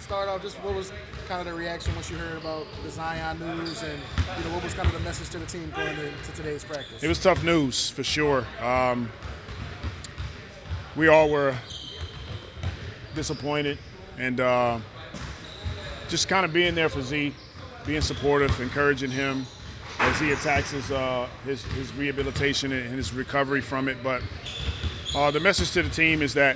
start off, just what was kind of the reaction once you heard about the Zion news, and what was kind of the message to the team going into today's practice? It was tough news for sure. We all were disappointed, and just kind of being there for Z, being supportive, encouraging him as he attacks his rehabilitation and his recovery from it. But the message to the team is that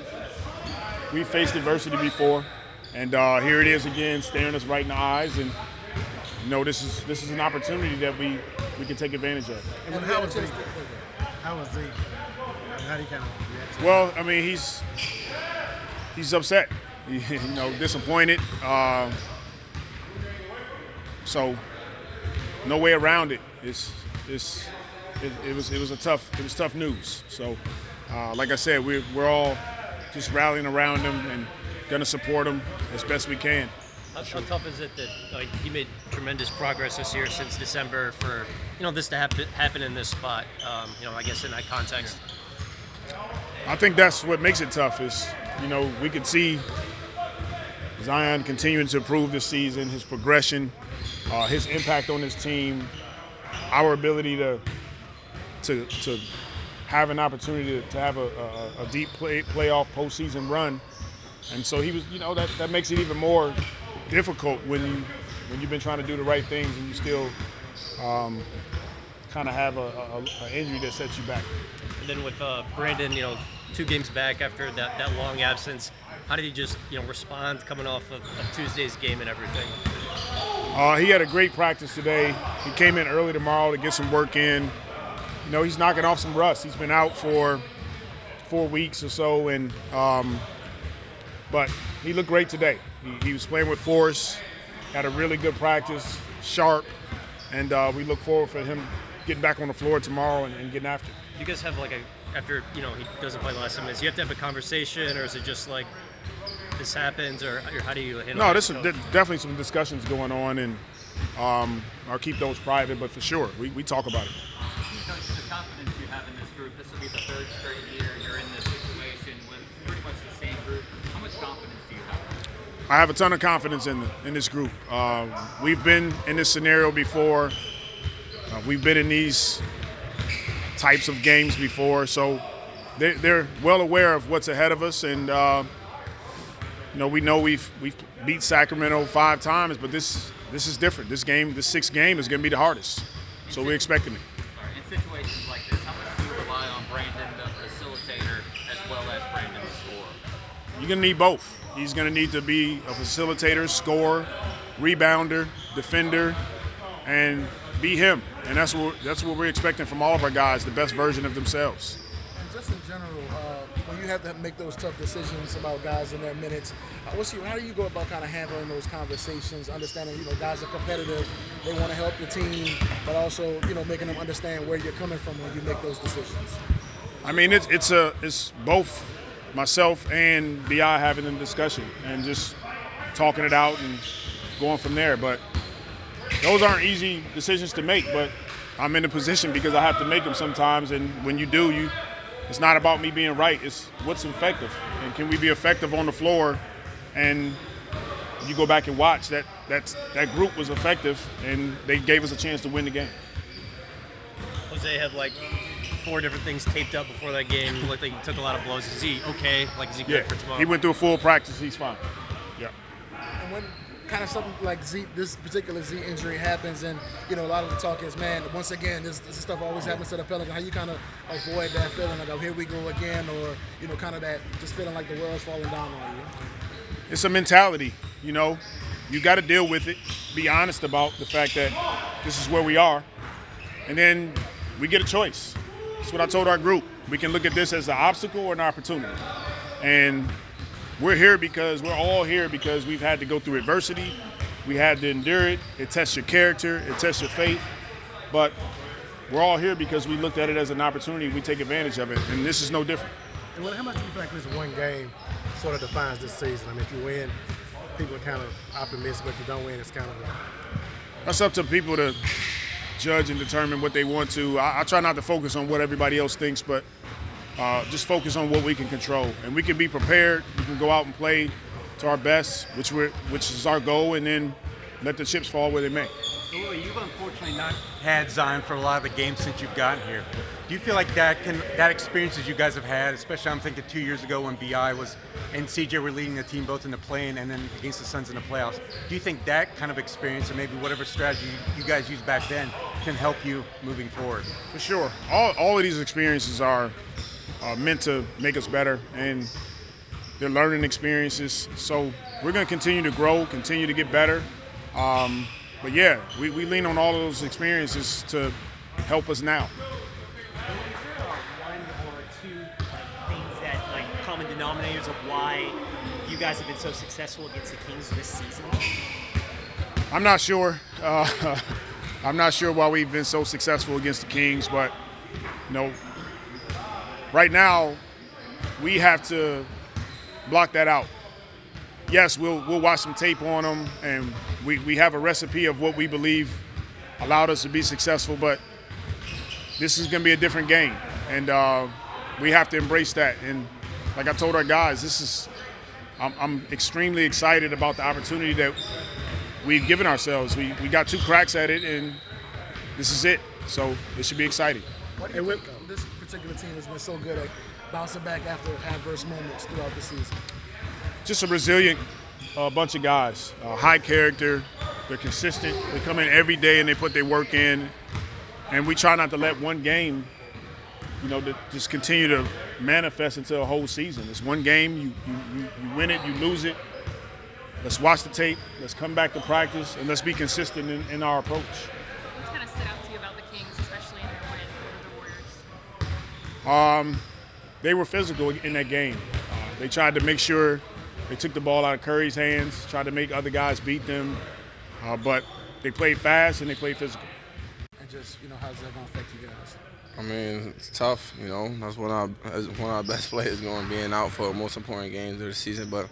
we faced adversity before, and here it is again, staring us right in the eyes. And this is an opportunity that we can take advantage of. And how was Z? How was Z? How do you kind of react? Well, I mean, he's upset, disappointed. So no way around it. It was tough news. So like I said, we're all just rallying around him and gonna support him as best we can. How tough is it that he made tremendous progress this year since December for this to happen in this spot? I guess in that context. I think that's what makes it tough. Is we could see Zion continuing to improve this season, his progression, his impact on his team, our ability to have an opportunity to have a deep playoff postseason run. And so he was, that makes it even more difficult when you've been trying to do the right things and you still kind of have an injury that sets you back. And then with Brandon, 2 games back after that long absence, how did he just respond coming off of Tuesday's game and everything? He had a great practice today. He came in early tomorrow to get some work in. He's knocking off some rust. He's been out for 4 weeks or so, and but he looked great today. He was playing with force, had a really good practice, sharp, and we look forward for him getting back on the floor tomorrow and getting after it. Do you guys have after he doesn't play the last 7 minutes, you have to have a conversation, or is it just like this happens, or how do you handle it? No, there's definitely some discussions going on, and I'll keep those private, but for sure, we talk about it. The confidence you have in this group, this will be the 3rd straight year you're in this situation with pretty much the same group. How much confidence do you have? I have a ton of confidence in this group. We've been in this scenario before. We've been in these types of games before, so they're well aware of what's ahead of us, and we know we've beat Sacramento 5 times, but this is different. This 6th game is going to be the hardest, so we're expecting it. In situations like this, how much do you rely on Brandon, the facilitator, as well as Brandon, the scorer? You're going to need both. He's going to need to be a facilitator, scorer, rebounder, defender, and be him. And that's what we're expecting from all of our guys, the best version of themselves. And just in general, when you have to make those tough decisions about guys in their minutes, how do you go about kind of handling those conversations, understanding, guys are competitive, they want to help the team, but also, making them understand where you're coming from when you make those decisions? I mean, it's both myself and BI having a discussion and just talking it out and going from there. But those aren't easy decisions to make, but I'm in a position because I have to make them sometimes. And when you do, it's not about me being right. It's what's effective, and can we be effective on the floor? And you go back and watch that group was effective, and they gave us a chance to win the game. Jose had 4 different things taped up before that game. He looked like he took a lot of blows. Is he okay? Is he good for tomorrow? He went through a full practice. He's fine. Yeah. And when kind of something like this particular Z injury happens, and a lot of the talk is, man, once again, this stuff always happens to the Pelicans. How you kind of avoid that feeling like, oh, here we go again, or kind of that just feeling like the world's falling down on you? It's a mentality. You got to deal with it. Be honest about the fact that this is where we are, and then we get a choice. That's what I told our group. We can look at this as an obstacle or an opportunity, and we're all here because we've had to go through adversity. We had to endure it. It tests your character. It tests your faith. But we're all here because we looked at it as an opportunity. We take advantage of it, and this is no different. And how much do you feel like this one game sort of defines this season? I mean, if you win, people are kind of optimistic, but if you don't win, it's kind of That's up to people to judge and determine what they want to. I try not to focus on what everybody else thinks, but just focus on what we can control. And we can be prepared. We can go out and play to our best, which is our goal, and then let the chips fall where they may. Willie, you've unfortunately not had Zion for a lot of the games since you've gotten here. Do you feel like that experience that you guys have had, especially I'm thinking 2 years ago when BI was and CJ were leading the team both in the play-in and then against the Suns in the playoffs, do you think that kind of experience and maybe whatever strategy you guys used back then can help you moving forward? For sure. All of these experiences are meant to make us better, and they're learning experiences. So we're going to continue to grow, continue to get better. But yeah, we lean on all of those experiences to help us now. Is there one or two things that common denominators of why you guys have been so successful against the Kings this season? I'm not sure. I'm not sure why we've been so successful against the Kings, but right now we have to block that out. Yes, we'll watch some tape on them, and we have a recipe of what we believe allowed us to be successful, but this is going to be a different game, and we have to embrace that. And like I told our guys, I'm extremely excited about the opportunity that we've given ourselves. We got 2 cracks at it, and this is it. So it should be exciting. What do you think this particular team has been so good at bouncing back after adverse moments throughout the season? Just a resilient bunch of guys, high character. They're consistent. They come in every day and they put their work in. And we try not to let one game, to just continue to manifest into a whole season. It's one game, you win it, you lose it. Let's watch the tape. Let's come back to practice, and let's be consistent in our approach. What's kind of stood out to you about the Kings, especially in their win over the Warriors? They were physical in that game. They tried to make sure they took the ball out of Curry's hands, tried to make other guys beat them, but they played fast and they played physical. And just, how's that going to affect you guys? I mean, it's tough, That's one of our best players going being out for the most important games of the season. But,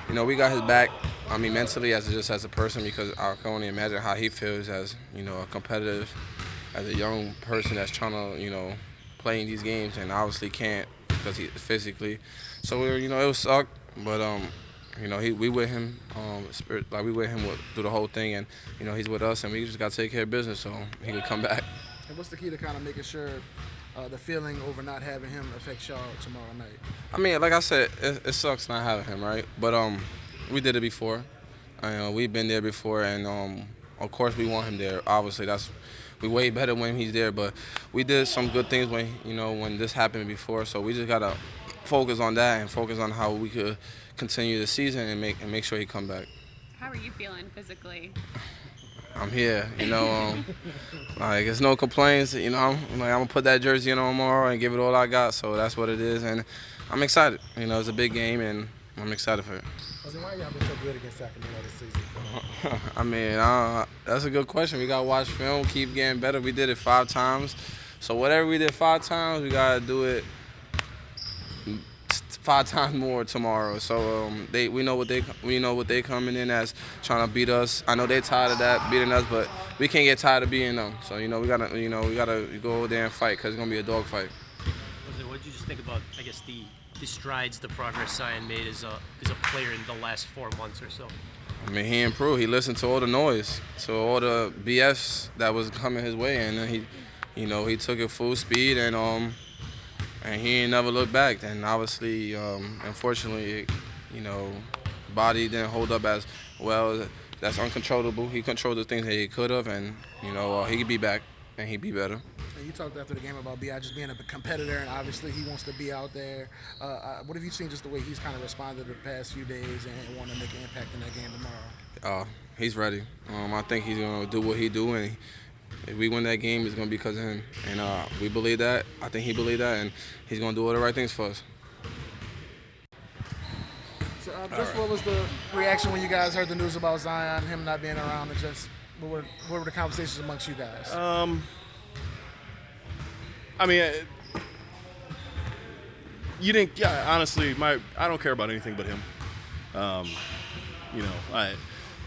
we got his back, mentally as a person, because I can only imagine how he feels as, a competitive, as a young person that's trying to, play in these games and obviously can't because he physically. So, it was suck, but, we with him, we with him through the whole thing, and, he's with us, and we just got to take care of business so he can come back. And what's the key to kind of making sure the feeling over not having him affects y'all tomorrow night? Like I said, it sucks not having him, right? But we did it before. We've been there before, and of course we want him there. Obviously, we way better when he's there. But we did some good things when this happened before. So we just gotta focus on that and focus on how we could continue the season and make sure he come back. How are you feeling physically? I'm here, it's no complaints, I'm gonna put that jersey on tomorrow and give it all I got, so that's what it is, and I'm excited. It's a big game, and I'm excited for it. Why y'all been so good against Sacramento this season? That's a good question. We gotta watch film, keep getting better. We did it 5 times, so whatever we did 5 times, we gotta do it 5 times more tomorrow. So we know what they coming in as, trying to beat us. I know they tired of that beating us, but we can't get tired of beating them. So we gotta go over there and fight, because it's gonna be a dog fight. What did you just think about, I guess, the strides, the progress Zion made as a player in the last 4 months or so? He improved. He listened to all the noise, to all the BS that was coming his way, and then he took it full speed, and he ain't never looked back. And obviously, unfortunately, body didn't hold up as well. That's uncontrollable. He controlled the things that he could have, and he could be back and he'd be better. And you talked after the game about B.I. just being a competitor, and obviously he wants to be out there. What have you seen just the way he's kind of responded the past few days and want to make an impact in that game tomorrow? He's ready. I think he's going to do what he do, and if we win that game, it's going to be because of him. And we believe that. I think he believes that, and he's going to do all the right things for us. So what was the reaction when you guys heard the news about Zion, him not being around, and just what were the conversations amongst you guys? You didn't. Yeah, honestly, I don't care about anything but him.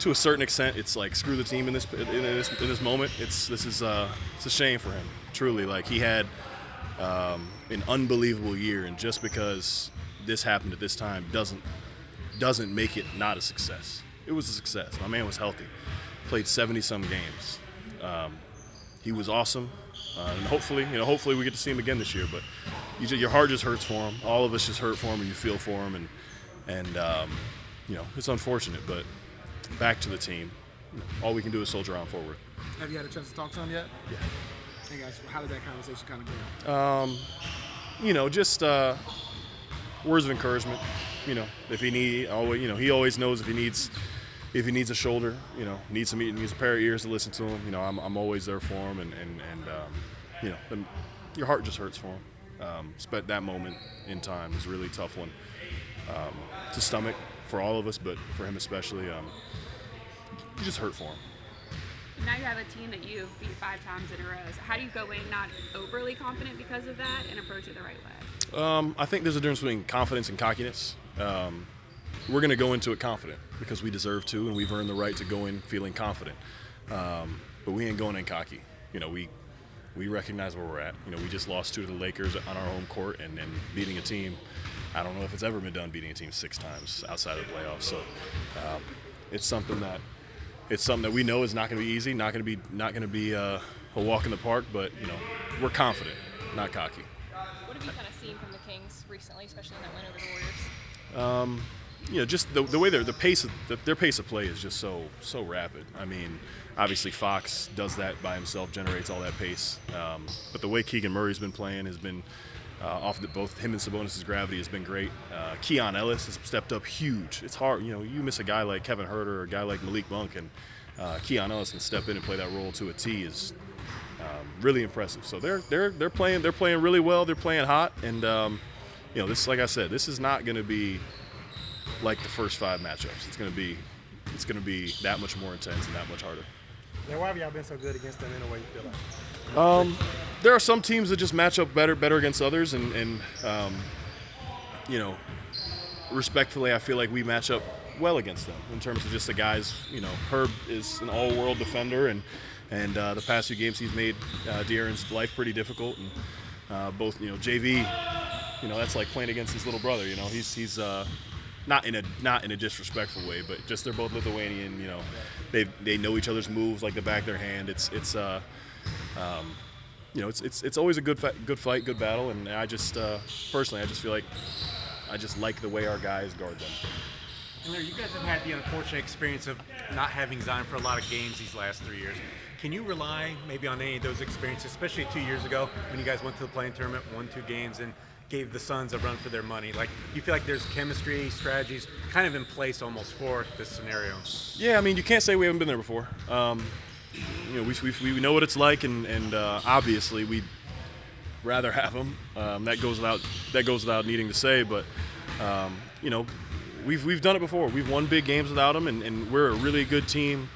To a certain extent, it's like screw the team in this moment. It's a shame for him. Truly, he had an unbelievable year, and just because this happened at this time doesn't doesn't make it not a success. It was a success. My man was healthy, played 70-some games. He was awesome, and hopefully we get to see him again this year. But your heart just hurts for him. All of us just hurt for him, and you feel for him, and it's unfortunate. But back to the team. All we can do is soldier on forward. Have you had a chance to talk to him yet? Yeah. Hey guys, how did that conversation kind of go? Just words of encouragement. If he he always knows if he needs a shoulder, needs a pair of ears to listen to him. I'm always there for him, and your heart just hurts for him. But that moment in time is a really tough one to stomach for all of us, but for him especially. You just hurt for him. Now you have a team that you've beat 5 times in a row. So how do you go in not overly confident because of that and approach it the right way? I think there's a difference between confidence and cockiness. We're going to go into it confident because we deserve to, and we've earned the right to go in feeling confident. But we ain't going in cocky. We recognize where we're at. We just lost 2 to the Lakers on our home court, and beating a team. I don't know if it's ever been done beating a team 6 times outside of the playoffs. So it's something that we know is not going to be easy, not going to be a walk in the park. But we're confident, not cocky. What have you kind of seen from the Kings recently, especially in that win over the Warriors? Just the way their pace of play is just so rapid. I mean, obviously Fox does that by himself, generates all that pace. But the way Keegan Murray's been playing has been off both him and Sabonis' gravity has been great. Keon Ellis has stepped up huge. It's hard, you miss a guy like Kevin Huerter or a guy like Malik Monk, and Keon Ellis can step in and play that role to a T is really impressive. So they're playing really well. They're playing hot, and this, like I said, this is not going to be like the first 5 matchups. It's going to be that much more intense and that much harder. Now, why have y'all been so good against them in a way you feel like? There are some teams that just match up better against others, and respectfully, I feel like we match up well against them in terms of just the guys. Herb is an all-world defender, and the past few games he's made De'Aaron's life pretty difficult, and both JV, that's like playing against his little brother. He's not in a disrespectful way, but just they're both Lithuanian. They know each other's moves like the back of their hand. It's always a good fight, good battle, and I just personally I just feel like I just like the way our guys guard them. And you guys have had the unfortunate experience of not having Zion for a lot of games these last 3 years. Can you rely maybe on any of those experiences, especially 2 years ago when you guys went to the play-in tournament, won 2 games, and gave the Suns a run for their money? Like, you feel like there's chemistry, strategies kind of in place almost for this scenario? Yeah, I mean, you can't say we haven't been there before. We know what it's like, and obviously we'd rather have them. That goes without needing to say, but we've done it before. We've won big games without them, and we're a really good team,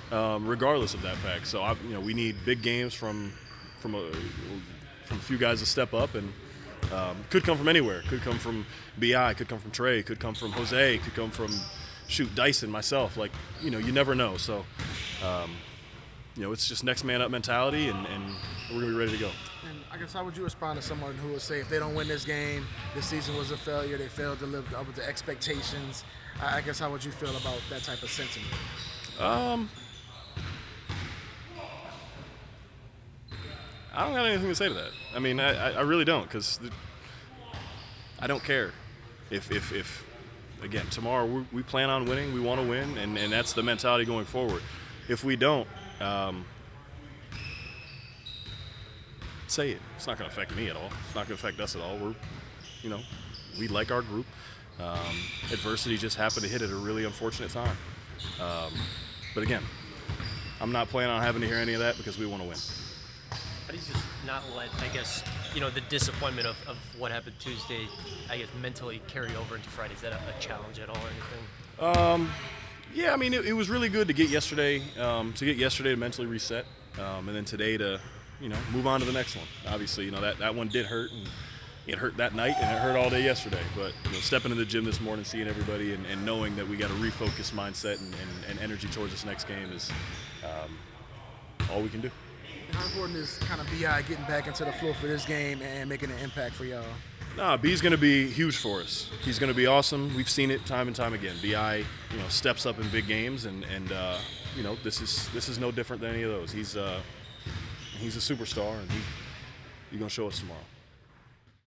regardless of that fact. So we need big games from a few guys to step up, and could come from anywhere. Could come from Bi, could come from Trey, could come from Jose, could come from Dyson, myself. Like you never know. So. It's just next man up mentality, and we're going to be ready to go. And I guess how would you respond to someone who would say if they don't win this game, this season was a failure, they failed to live up to expectations? I guess how would you feel about that type of sentiment? I don't have anything to say to that. I mean, I really don't, because I don't care. If again, tomorrow we plan on winning, we want to win, and that's the mentality going forward. If we don't, say it. It's not going to affect me at all. It's not going to affect us at all. We like our group. Adversity just happened to hit at a really unfortunate time. But again, I'm not planning on having to hear any of that because we want to win. How do you just not let, I guess, the disappointment of what happened Tuesday, I guess, mentally carry over into Friday? Is that a challenge at all or anything? Yeah, I mean, it was really good to get yesterday to mentally reset, and then today to, move on to the next one. Obviously, that one did hurt, and it hurt that night, and it hurt all day yesterday. But stepping into the gym this morning, seeing everybody, and knowing that we got a refocused mindset and energy towards this next game is all we can do. How important is kind of Bi getting back into the floor for this game and making an impact for y'all? Nah, B's going to be huge for us. He's going to be awesome. We've seen it time and time again. Bi, steps up in big games, and this is no different than any of those. He's a superstar, and he's going to show us tomorrow.